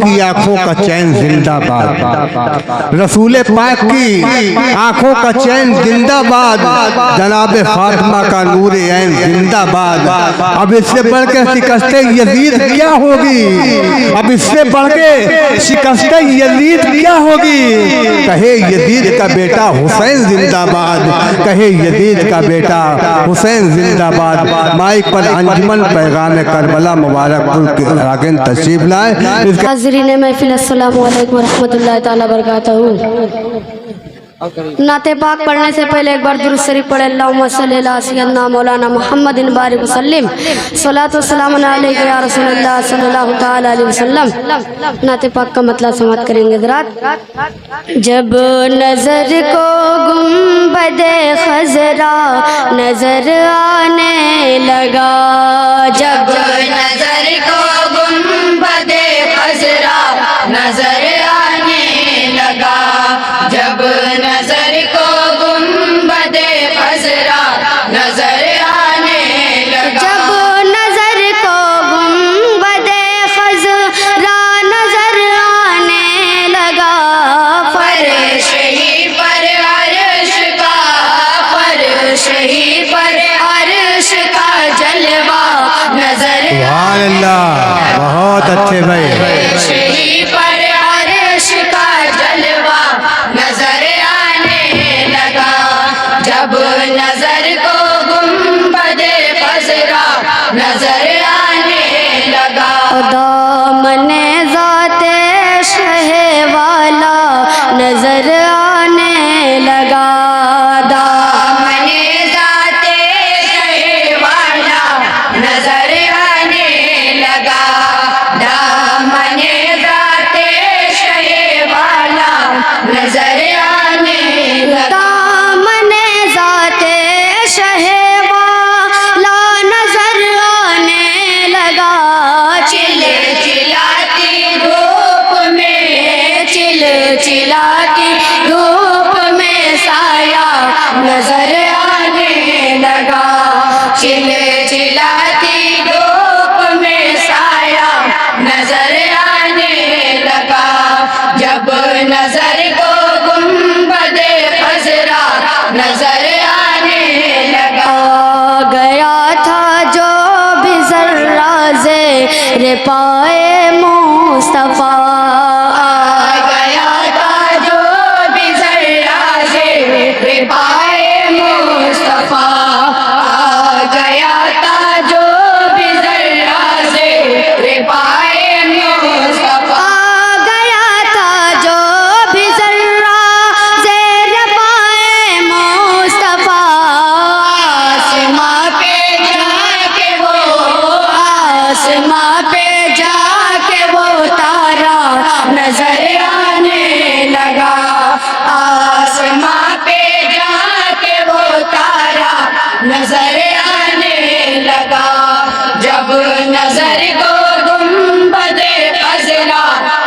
की आंखों का चैन जिंदाबाद, रसूल पाक की आंखों का चैन जिंदाबाद, जनाब फातिमा का नूर ऐन जिंदाबाद। अब इससे बढ़ के शिकस्त यजीद क्या होगी, अब इससे बढ़ के शिकस्त यजीद क्या होगी। कहे यजीद का बेटा हुसैन जिंदाबाद, कहे यजीद का बेटा हुसैन जिंदाबाद। माइक पर अंजुमन पैगाम करबला मुबारकपुर के रागिन तशरीफ लाए। हाज़रीन महफिल, अस्सलामु अलैकुम व रहमतुल्लाहि तआला बरकातहू। नाते पाक पढ़ने से पहले एक बार दुरूद शरीफ पढ़े। अल्लाहुम्मा सल्ली अला सय्यदना मौलाना मुहम्मदिन बारिक वसल्लिम, सलातो वस्सलामु अलैका या रसूलल्लाह सल्लल्लाहु तआला अलैहि वसल्लम। नाते पाक का मतलब समाप्त करेंगे हज़रात। जब नजर को गुंबदे खजरा नजर आने लगा, जब नजर को गुंबदे खजरा नजर आने लगा, जब नजर को गुंबदे खजरा नजर आने लगा, जब नजर को गुंबदे खजरा नजर आने लगा, फर्श ही पर अर्श का, फर्श ही पर अर्श का जलवा नजर सुभान अल्लाह, बहुत अच्छे भाई। फर्श ही पर अर्श का जलवा नजर आने लगा, जब नजर को गुंबदे खजरा नजर आने लगा। दामने ज़ाते शहे वाला नजर आने लगा, दामने ज़ाते शहे वाला नजर आने लगा, दामने ज़ाते शहे वाला नजर आने लगा, दामने ज़ाते शहे वाला नजर आने लगा। चिल चिलाती धूप में, चिल चिलाती धूप में साया नजर आने लगा, चिल चिलाती धूप में साया नजर आने लगा, जब नजर को गुंबदे खजरा नजर आने लगा। आ गया था जो भी ज़र्रा ज़ेर पाए मुस्तफ़ा, आ गया था जो भी ज़र्रा ज़ेर पाए मुस्तफ़ा, आ गया था जो भी ज़र्रा ज़ेर पाए मुस्तफ़ा, आ गया था जो भी ज़र्रा ज़ेर पाए मुस्तफ़ा। आसमां पे जाके वो, आसमां पे जाके वो तारा नजर आने लगा, आसमां पे जाके वो तारा नजर आने लगा, जब नजर को गुंबदे खजरा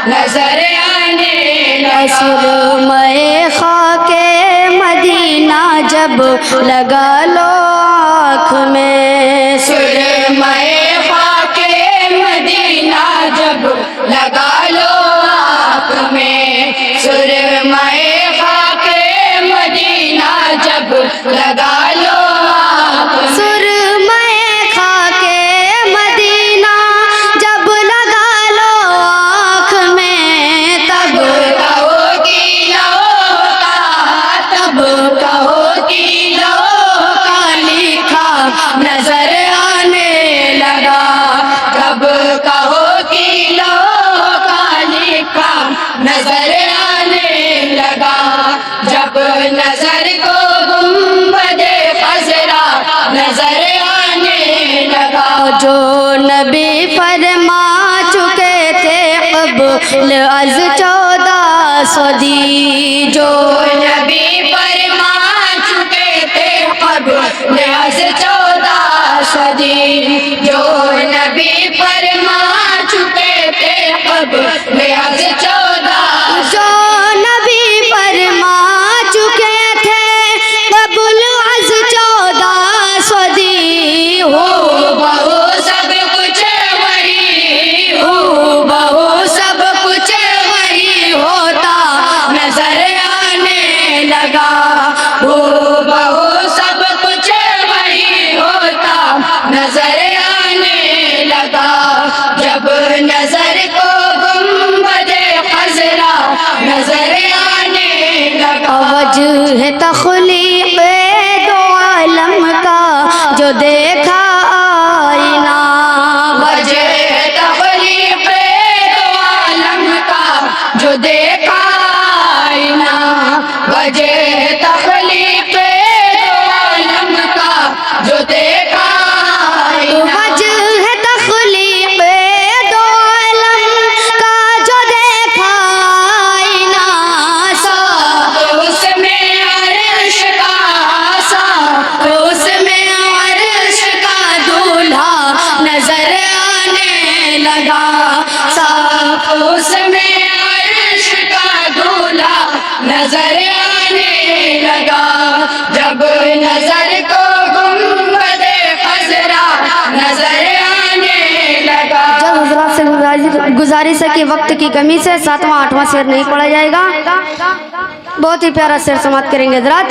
नजर आने लगा। सुरमए खाके मदीना जब लगा लो आँख में, सुरमए खाके मदीना जब लगा लो आँख में, सुरमए खाके मदीना जब लगा लो आँख में, सुरमए खाके मदीना जब लगा लो आँख में, तब कहो कि लो का, तब कहो कि लो का लिखा नजर आने लगा, तब कहो कि लो का लिखा नजर आने लगा, जब नजर को गुंबदे खजरा नजर आने लगा। जो नबी फरमा चुके थे क़ब्ल अज़ 1400 दी, जो नबी फरमा चुके थे क़ब्ल अज़ 1400 दी, जो नबी फरमा चुके थे क़ब्ल अज़ 1400, जो नबी फरमा चुके थे क़ब्ल अज़ 1400 दी। हो बहु सब कुछ वही, हो बहु सब कुछ नजर आने लगा। जब नजर को गुंबदे खज़रा नजर आने लगा। वजह तख्लीक़ दो आलम का जो देखा आईना, वजह तख्लीक़ दो आलम का जो देखा आईना, वजह तख्लीक़ दो आलम का जो देखा आईना। वजह तख्लीक़ दो आलम का जो देखा आईना, उसमें अर्श का साथ, उसमें अर्श का दूल्हा नजर आने लगा। साफ उसमें अर्श का दूल्हा नजर आने लगा। जब नजर को गुंबदे खज़रा नजर आने लगा। जब हजरात से गुजारिश है कि वक्त की कमी से 7वां 8वां शेर नहीं पढ़ा जाएगा। बहुत ही प्यारा शेर समाप्त करेंगे हजरात।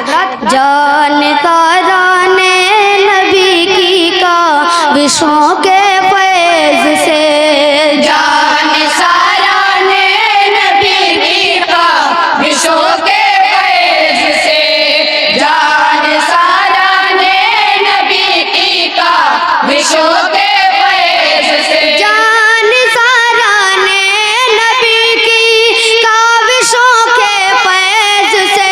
जानता जाने नबी की का विश्वों के फैज़ से, जान सारा ने नबी की का विश्व के फैज़ से। जान सारा ने नबी की का विश्व के फैज़ से। जान सारा ने नबी की का विश्वों के फैज़ से।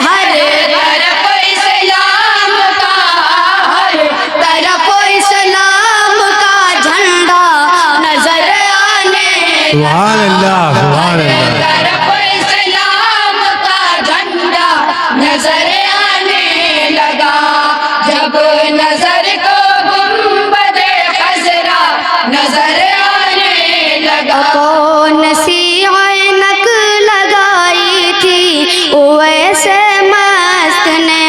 हर तरफ इस्लाम का, हर तरफ इस्लाम का झंडा नजर आने सुभान अल्लाह, सुभान अल्लाह। तरफ इस्लाम का झंडा नजर आने लगा। जब नजर को गुंबदे खज़रा नजर आने लगा। कौन सी ऐनक लगाई थी वैसे मस्त ने,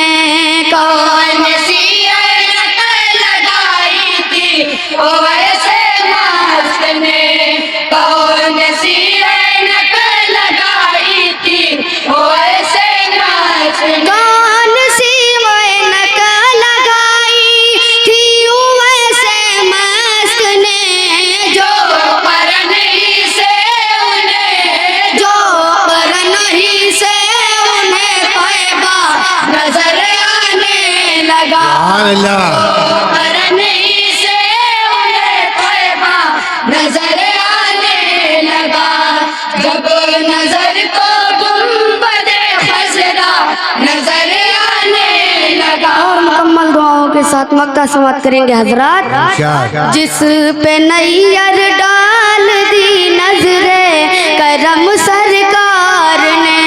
कौन सी ऐनक लगाई थी ओ वैसे मस्त ने। कौन सी ऐनक लगाई थी ओ वैसे मस्त ने। कौन सी ऐनक लगाई थी वैसे मस्त ने, जो करन ही से उन्हें, जो करन ही से उन्हें पैबा नजर आने लगा। सुभान अल्लाह। करन ही से उन्हें पैबा नजर आने लगा। जब नजर को गुंबदे खज़रा नजर आने लगा। और मुकम्मल दुआओं के साथ मक्का समाप्त करेंगे हजरात। जिस पे नैयर डाल दी नजरे करम सरकार ने,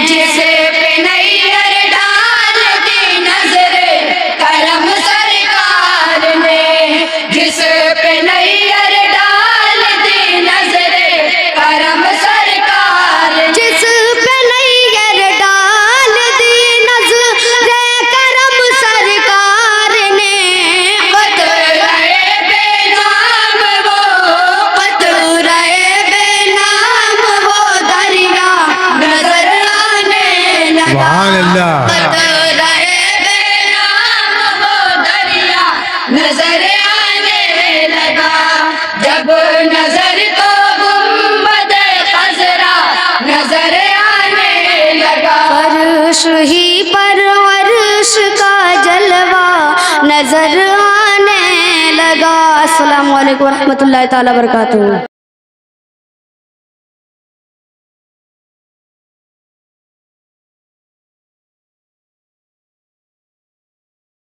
जिस पे नैयर डाल दी नजरे करम सरकार ने। जिस पे नैयर डाल दी नजरे करम सरकार ने। जिस पे नैयर डाल दी नजरे करम सरकार ने, कतरे बेनाम वो, कतरे बेनाम वो दरिया नजर आने लगा। सुभान अल्लाह। कतरे बेनाम वो दरिया नजर आने लगा। जब नजर को गुंबदे खज़रा नजर आने लगा। फर्श ही पर अर्श का जलवा नजर आने लगा। अस्सलामु अलैकुम व रहमतुल्लाहि तआला व बरकातहू।